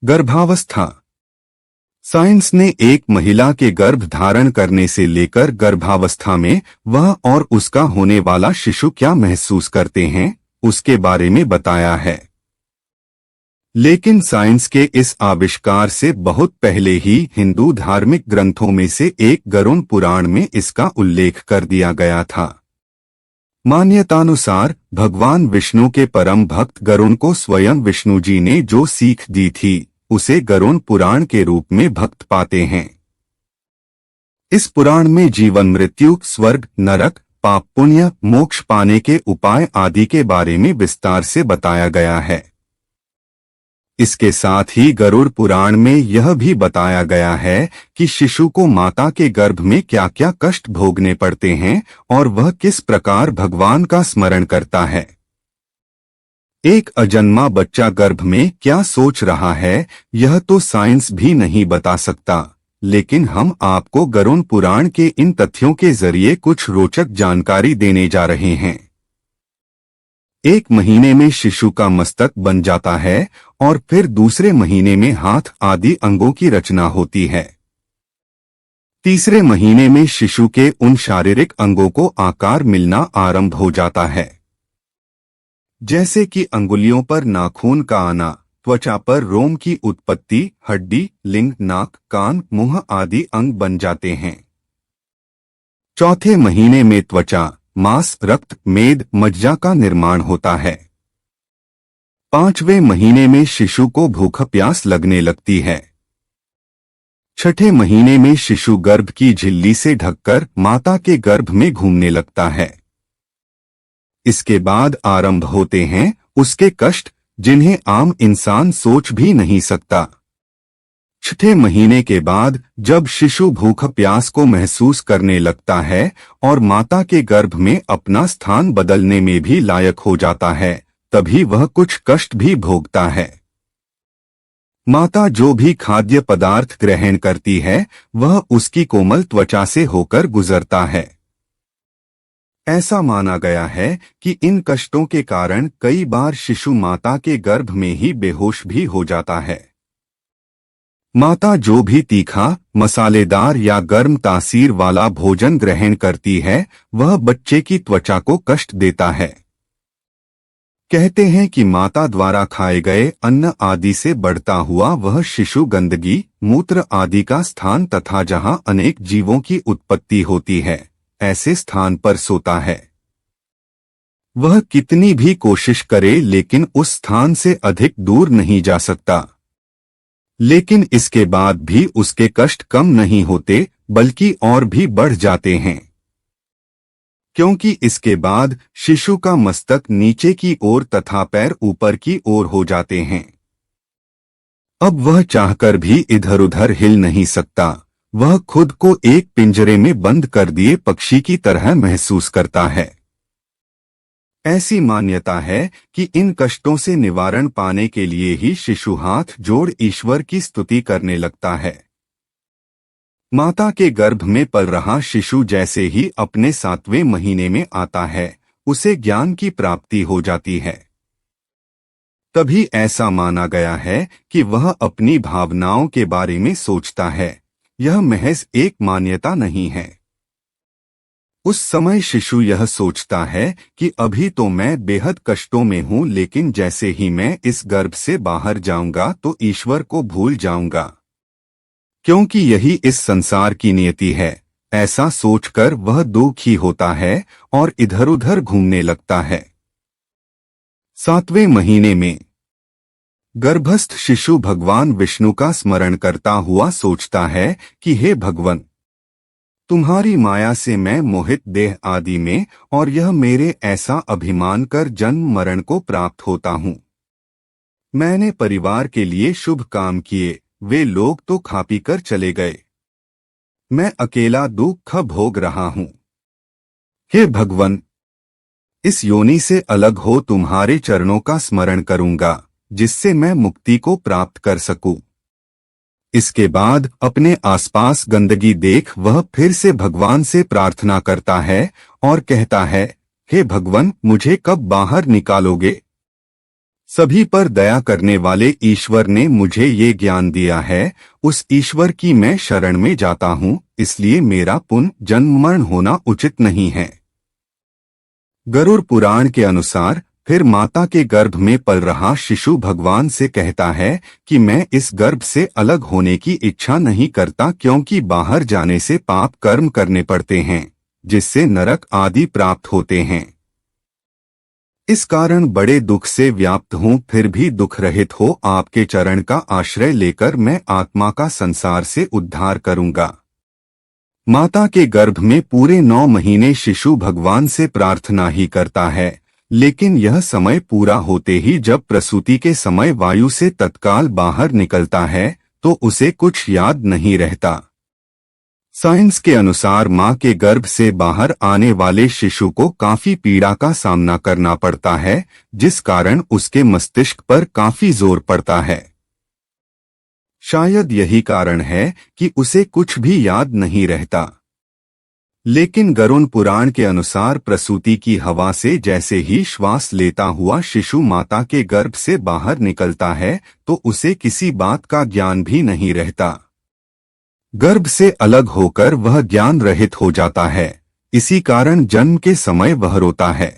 गर्भावस्था। साइंस ने एक महिला के गर्भ धारण करने से लेकर गर्भावस्था में वह और उसका होने वाला शिशु क्या महसूस करते हैं उसके बारे में बताया है। लेकिन साइंस के इस आविष्कार से बहुत पहले ही हिंदू धार्मिक ग्रंथों में से एक गरुड़ पुराण में इसका उल्लेख कर दिया गया था। मान्यतानुसार भगवान विष्णु के परम भक्त गरुड़ को स्वयं विष्णु जी ने जो सीख दी थी उसे गरुड़ पुराण के रूप में भक्त पाते हैं। इस पुराण में जीवन मृत्यु, स्वर्ग, नरक, पाप पुण्य, मोक्ष पाने के उपाय आदि के बारे में विस्तार से बताया गया है। इसके साथ ही गरुड़ पुराण में यह भी बताया गया है कि शिशु को माता के गर्भ में क्या क्या कष्ट भोगने पड़ते हैं और वह किस प्रकार भगवान का स्मरण करता है। एक अजन्मा बच्चा गर्भ में क्या सोच रहा है यह तो साइंस भी नहीं बता सकता, लेकिन हम आपको गरुड़ पुराण के इन तथ्यों के जरिए कुछ रोचक जानकारी देने जा रहे हैं। 1 महीने में शिशु का मस्तक बन जाता है और फिर दूसरे महीने में हाथ आदि अंगों की रचना होती है। तीसरे महीने में शिशु के उन शारीरिक अंगों को आकार मिलना आरंभ हो जाता है, जैसे कि अंगुलियों पर नाखून का आना, त्वचा पर रोम की उत्पत्ति, हड्डी, लिंग, नाक, कान, मुंह आदि अंग बन जाते हैं। चौथे महीने में त्वचा, मांस, रक्त, मेद, मज्जा का निर्माण होता है। 5वें महीने में शिशु को भूख प्यास लगने लगती है। 6ठे महीने में शिशु गर्भ की झिल्ली से ढककर माता के गर्भ में घूमने लगता है। इसके बाद आरंभ होते हैं उसके कष्ट, जिन्हें आम इंसान सोच भी नहीं सकता। 6ठे महीने के बाद जब शिशु भूख प्यास को महसूस करने लगता है और माता के गर्भ में अपना स्थान बदलने में भी लायक हो जाता है, तभी वह कुछ कष्ट भी भोगता है। माता जो भी खाद्य पदार्थ ग्रहण करती है वह उसकी कोमल त्वचा से होकर गुजरता है। ऐसा माना गया है कि इन कष्टों के कारण कई बार शिशु माता के गर्भ में ही बेहोश भी हो जाता है। माता जो भी तीखा, मसालेदार या गर्म तासीर वाला भोजन ग्रहण करती है वह बच्चे की त्वचा को कष्ट देता है। कहते हैं कि माता द्वारा खाए गए अन्न आदि से बढ़ता हुआ वह शिशु गंदगी, मूत्र आदि का स्थान तथा जहां अनेक जीवों की उत्पत्ति होती है ऐसे स्थान पर सोता है। वह कितनी भी कोशिश करे लेकिन उस स्थान से अधिक दूर नहीं जा सकता। लेकिन इसके बाद भी उसके कष्ट कम नहीं होते बल्कि और भी बढ़ जाते हैं, क्योंकि इसके बाद शिशु का मस्तक नीचे की ओर तथा पैर ऊपर की ओर हो जाते हैं। अब वह चाहकर भी इधर उधर हिल नहीं सकता। वह खुद को एक पिंजरे में बंद कर दिए पक्षी की तरह महसूस करता है। ऐसी मान्यता है कि इन कष्टों से निवारण पाने के लिए ही शिशु हाथ जोड़ ईश्वर की स्तुति करने लगता है। माता के गर्भ में पल रहा शिशु जैसे ही अपने 7वें महीने में आता है उसे ज्ञान की प्राप्ति हो जाती है। तभी ऐसा माना गया है कि वह अपनी भावनाओं के बारे में सोचता है। यह महज एक मान्यता नहीं है। उस समय शिशु यह सोचता है कि अभी तो मैं बेहद कष्टों में हूं, लेकिन जैसे ही मैं इस गर्भ से बाहर जाऊंगा तो ईश्वर को भूल जाऊंगा, क्योंकि यही इस संसार की नियति है। ऐसा सोचकर वह दुखी होता है और इधर उधर घूमने लगता है। 7वें महीने में गर्भस्थ शिशु भगवान विष्णु का स्मरण करता हुआ सोचता है कि हे भगवान, तुम्हारी माया से मैं मोहित देह आदि में और यह मेरे ऐसा अभिमान कर जन्म मरण को प्राप्त होता हूँ। मैंने परिवार के लिए शुभ काम किए, वे लोग तो खा पी कर चले गए। मैं अकेला दुख भोग रहा हूँ। हे भगवान, इस योनि से अलग हो तुम्हारे चरणों का स्मरण करूंगा जिससे मैं मुक्ति को प्राप्त कर सकूं। इसके बाद अपने आसपास गंदगी देख वह फिर से भगवान से प्रार्थना करता है और कहता है, हे भगवान, मुझे कब बाहर निकालोगे? सभी पर दया करने वाले ईश्वर ने मुझे ये ज्ञान दिया है, उस ईश्वर की मैं शरण में जाता हूँ, इसलिए मेरा पुनर्जन्म मरण होना उचित नहीं है। गरुड़ पुराण के अनुसार फिर माता के गर्भ में पल रहा शिशु भगवान से कहता है कि मैं इस गर्भ से अलग होने की इच्छा नहीं करता, क्योंकि बाहर जाने से पाप कर्म करने पड़ते हैं, जिससे नरक आदि प्राप्त होते हैं। इस कारण बड़े दुख से व्याप्त हूँ, फिर भी दुख रहित हो आपके चरण का आश्रय लेकर मैं आत्मा का संसार से उद्धार करूंगा। माता के गर्भ में पूरे 9 महीने शिशु भगवान से प्रार्थना ही करता है, लेकिन यह समय पूरा होते ही जब प्रसूति के समय वायु से तत्काल बाहर निकलता है तो उसे कुछ याद नहीं रहता। साइंस के अनुसार मां के गर्भ से बाहर आने वाले शिशु को काफी पीड़ा का सामना करना पड़ता है, जिस कारण उसके मस्तिष्क पर काफी जोर पड़ता है। शायद यही कारण है कि उसे कुछ भी याद नहीं रहता। लेकिन गरुड़ पुराण के अनुसार प्रसूति की हवा से जैसे ही श्वास लेता हुआ शिशु माता के गर्भ से बाहर निकलता है तो उसे किसी बात का ज्ञान भी नहीं रहता। गर्भ से अलग होकर वह ज्ञान रहित हो जाता है, इसी कारण जन्म के समय वह रोता है।